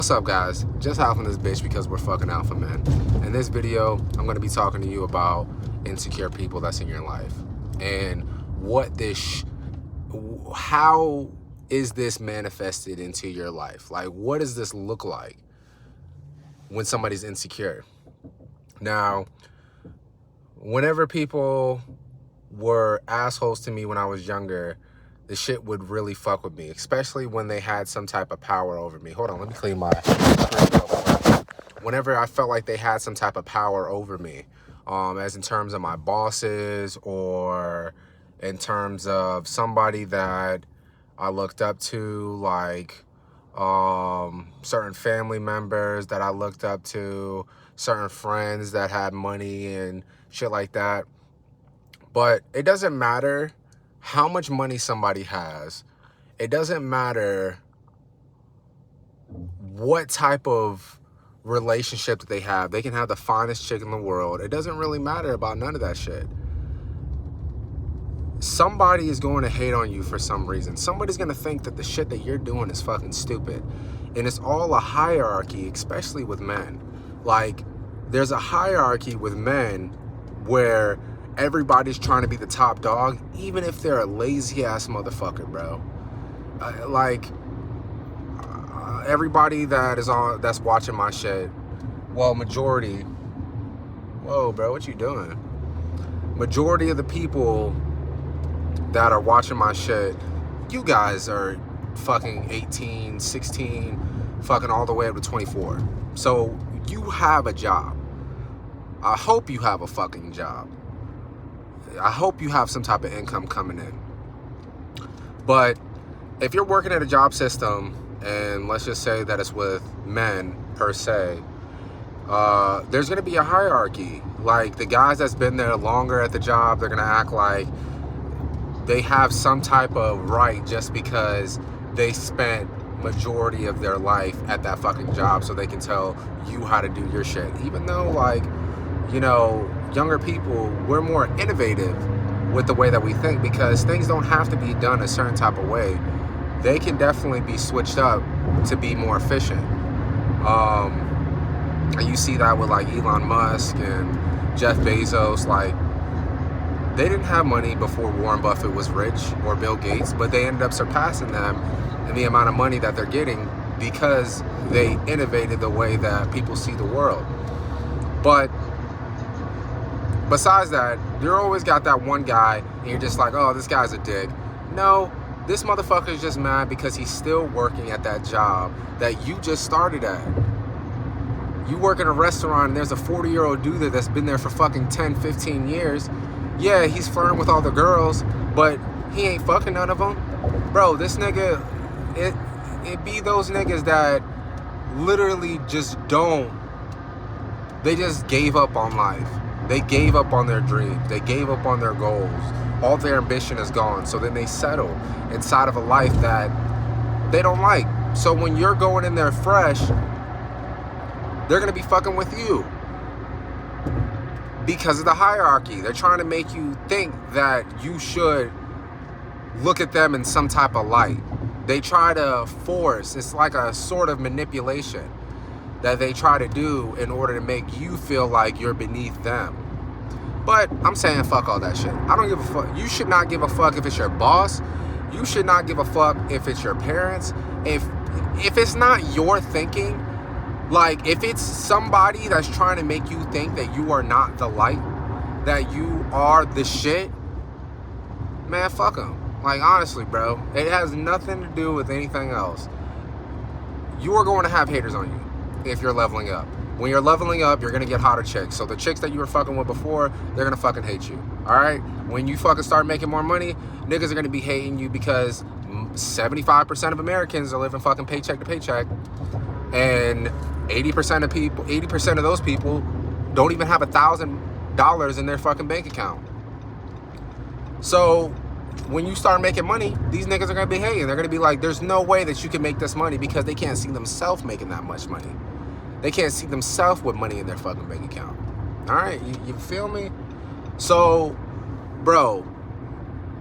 What's up, guys? Just alpha this bitch because we're fucking alpha men. In this video, I'm going to be talking to you about insecure people that's in your life and how is this manifested into your life? Like, what does this look like when somebody's insecure? Now, whenever people were assholes to me when I was younger, the shit would really fuck with me, especially when they had some type of power over me. Hold on, let me clean my screen. Whenever I felt like they had some type of power over me, as in terms of my bosses or in terms of somebody that I looked up to, like certain family members that I looked up to, certain friends that had money and shit like that. But it doesn't matter how much money somebody has. It doesn't matter what type of relationship that they have. They can have the finest chick in the world. It doesn't really matter about none of that shit. Somebody is going to hate on you for some reason. Somebody's going to think that the shit that you're doing is fucking stupid. And it's all a hierarchy, especially with men. Like, there's a hierarchy with men where everybody's trying to be the top dog, even if they're a lazy ass motherfucker, bro. Everybody that's watching my shit, well, majority. Whoa, bro, what you doing? Majority of the people that are watching my shit, you guys are fucking 18, 16, fucking all the way up to 24. So you have a job. I hope you have a fucking job. I hope you have some type of income coming in. But if you're working at a job system, and let's just say that it's with men per se, there's going to be a hierarchy. Like, the guys that's been there longer at the job, they're going to act like they have some type of right just because they spent majority of their life at that fucking job, so they can tell you how to do your shit. Even though, like, you know, younger people, we're more innovative with the way that we think, because things don't have to be done a certain type of way. They can definitely be switched up to be more efficient. And you see that with like Elon Musk and Jeff Bezos. Like, they didn't have money before Warren Buffett was rich, or Bill Gates, but they ended up surpassing them in the amount of money that they're getting because they innovated the way that people see the world. But besides that, you're always got that one guy and you're just like, oh, this guy's a dick. No, this motherfucker is just mad because he's still working at that job that you just started at. You work in a restaurant and there's a 40-year-old dude there that's been there for fucking 10, 15 years. Yeah, he's flirting with all the girls, but he ain't fucking none of them. Bro, this nigga, it be those niggas that literally just they just gave up on life. They gave up on their dreams. They gave up on their goals. All their ambition is gone. So then they settle inside of a life that they don't like. So when you're going in there fresh, they're going to be fucking with you because of the hierarchy. They're trying to make you think that you should look at them in some type of light. They try to force. It's like a sort of manipulation that they try to do in order to make you feel like you're beneath them. But I'm saying fuck all that shit. I don't give a fuck. You should not give a fuck if it's your boss. You should not give a fuck if it's your parents. If it's not your thinking, like if it's somebody that's trying to make you think that you are not the light, that you are the shit, man, fuck them. Like, honestly, bro, it has nothing to do with anything else. You are going to have haters on you if you're leveling up. When you're leveling up, you're going to get hotter chicks. So the chicks that you were fucking with before, they're going to fucking hate you. All right? When you fucking start making more money, niggas are going to be hating you because 75% of Americans are living fucking paycheck to paycheck. And 80% of those people don't even have $1,000 in their fucking bank account. So when you start making money, these niggas are going to be hating. They're going to be like, there's no way that you can make this money, because they can't see themselves making that much money. They can't see themselves with money in their fucking bank account. All right, you feel me? So, bro,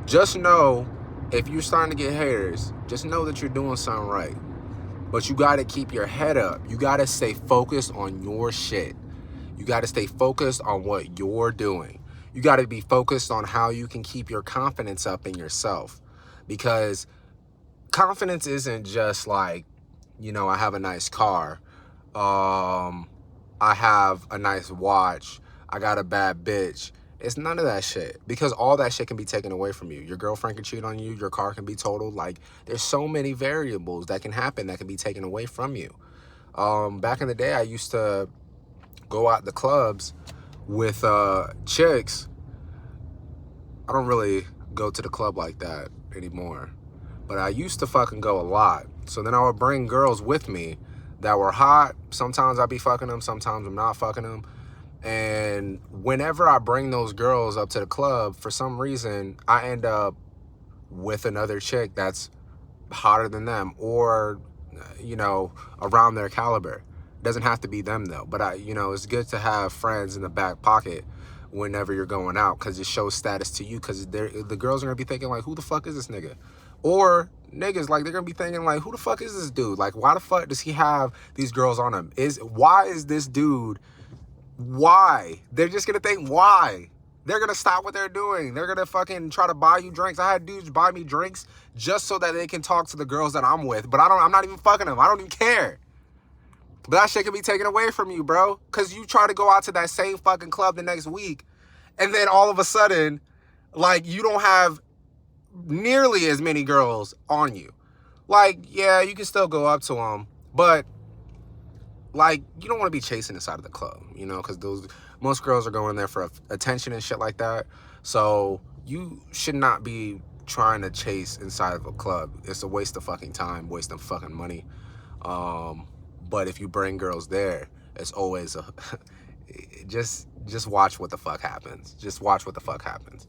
just know if you're starting to get haters, just know that you're doing something right. But you got to keep your head up. You got to stay focused on your shit. You got to stay focused on what you're doing. You got to be focused on how you can keep your confidence up in yourself. Because confidence isn't just like, you know, I have a nice car. I have a nice watch. I got a bad bitch. It's none of that shit, because all that shit can be taken away from you. Your girlfriend can cheat on you. Your car can be totaled. Like, there's so many variables that can happen that can be taken away from you. Back in the day, I used to go out the clubs with chicks. I don't really go to the club like that anymore, but I used to fucking go a lot. So then I would bring girls with me that were hot. Sometimes I'd be fucking them. Sometimes I'm not fucking them. And whenever I bring those girls up to the club, for some reason, I end up with another chick that's hotter than them, or, you know, around their caliber. It doesn't have to be them, though. But, you know, it's good to have friends in the back pocket whenever you're going out, because it shows status to you, because the girls are going to be thinking, like, who the fuck is this nigga? Or niggas, like, they're going to be thinking, like, who the fuck is this dude? Like, why the fuck does he have these girls on him? Why is this dude... Why? They're just gonna think, why? They're gonna stop what they're doing. They're gonna fucking try to buy you drinks. I had dudes buy me drinks just so that they can talk to the girls that I'm with. But I'm not even fucking them. I don't even care. But that shit can be taken away from you, bro. Because you try to go out to that same fucking club the next week, and then all of a sudden, like, you don't have nearly as many girls on you. Like, yeah, you can still go up to them, but like, you don't want to be chasing inside of the club, you know, because most girls are going there for attention and shit like that. So you should not be trying to chase inside of a club. It's a waste of fucking time, waste of fucking money. But if you bring girls there, it's always a just watch what the fuck happens. Just watch what the fuck happens.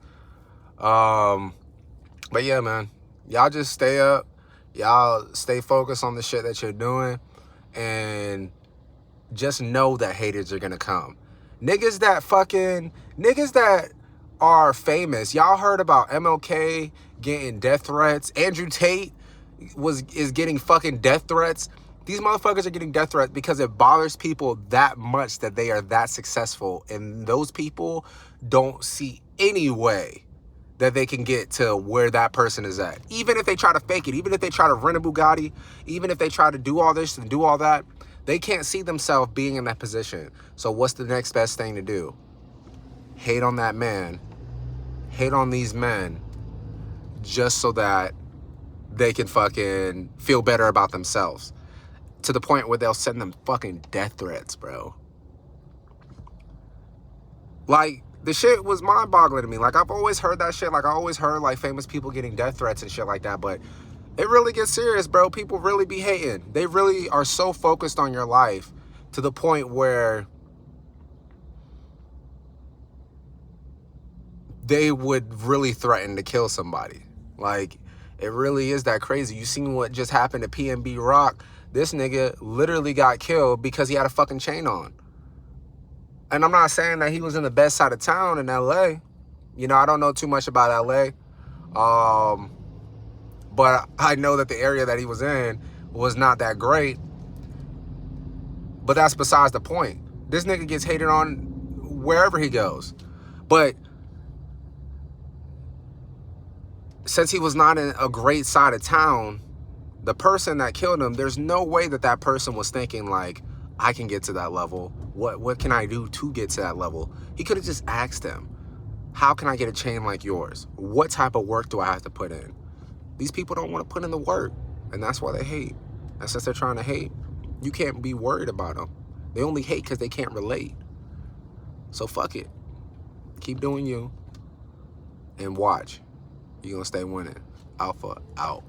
But yeah, man, y'all just stay up. Y'all stay focused on the shit that you're doing, and just know that haters are gonna come. Niggas that are famous. Y'all heard about MLK getting death threats. Andrew Tate is getting fucking death threats. These motherfuckers are getting death threats because it bothers people that much that they are that successful, and those people don't see any way that they can get to where that person is at. Even if they try to fake it, even if they try to rent a Bugatti, even if they try to do all this and do all that, they can't see themselves being in that position. So what's the next best thing to do? Hate on that man. Hate on these men just so that they can fucking feel better about themselves. To the point where they'll send them fucking death threats, bro. Like, the shit was mind-boggling to me. Like, I've always heard that shit. Like, I always heard, like, famous people getting death threats and shit like that. But it really gets serious, bro. People really be hating. They really are so focused on your life to the point where they would really threaten to kill somebody. Like, it really is that crazy. You seen what just happened to PNB Rock? This nigga literally got killed because he had a fucking chain on. And I'm not saying that he was in the best side of town in LA. You know, I don't know too much about LA. But I know that the area that he was in was not that great. But that's besides the point. This nigga gets hated on wherever he goes. But since he was not in a great side of town, the person that killed him, there's no way that that person was thinking, like, I can get to that level. What can I do to get to that level? He could have just asked him, how can I get a chain like yours? What type of work do I have to put in? These people don't want to put in the work, and that's why they hate. And since they're trying to hate, you can't be worried about them. They only hate because they can't relate. So fuck it. Keep doing you, and watch. You're going to stay winning. Alpha out.